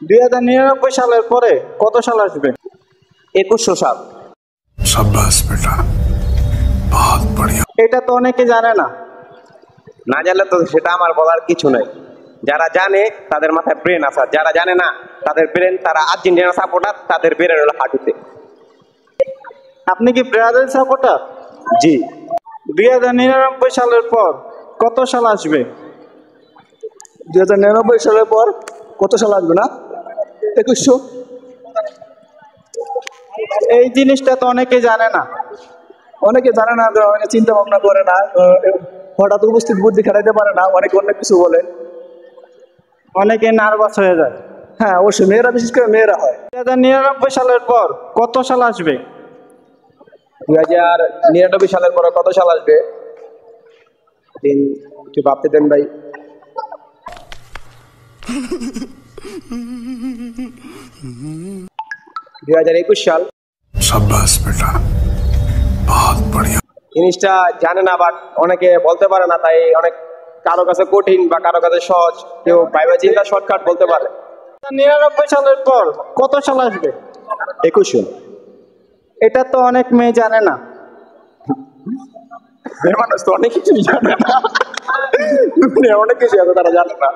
2099 সালের পরে কত সাল আসবে? 2100 সাল। शाबाश बेटा, बहुत बढ़िया। এটা তো অনেকে জানে না। না জানলে তো সেটা আমার বলার কিছু নাই। যারা জানে তাদের মাথায় ব্রেন আছে, আর যারা জানে না তাদের ব্রেন, তারা আর্জেন্টিনা সাপোর্টার, তাদের ব্রেন হলো হাঁটুতে। আপনি কি ব্রাজিল সাপোর্টার? জি। 2099 সালের পর কত সাল আসবে? 2099 সালের পর কত সাল আসবে না? 2100। এই জিনিসটা তো অনেকে জানে না। অনেকে জানে না, অনেকে চিন্তা ভাবনা করে না, হঠাৎ উপস্থিত বুদ্ধি খাটাইতে পারে না, অনেকে অনেক কিছু বলে। অনেকে নার্ভাস হয়ে যায়। হ্যাঁ, অবশ্যই মেয়েরা, বিশেষ করে মেয়েরা হয়। 2099 সালের পর কত সাল আসবে? 2099 সালের পরে কত সাল আসবে? একটু ভাবতে দেন ভাই। 2021 সাল। शाबाश बेटा, बहुत बढ़िया। জিনিসটা জানে না, বাট অনেকে বলতে পারে না, তাই অনেক কারো কাছে কঠিন বা কারো কাছে সহজ, কেউ ভাইবা চিন্তা শর্টকাট বলতে পারে। 2099 সালের পর কত সাল আসবে? 2100। এটা তো অনেক মেয়ে জানে না। মানুষ তো অনেক কিছুই জানে না, অনেক কিছু আছে তারা জানে না।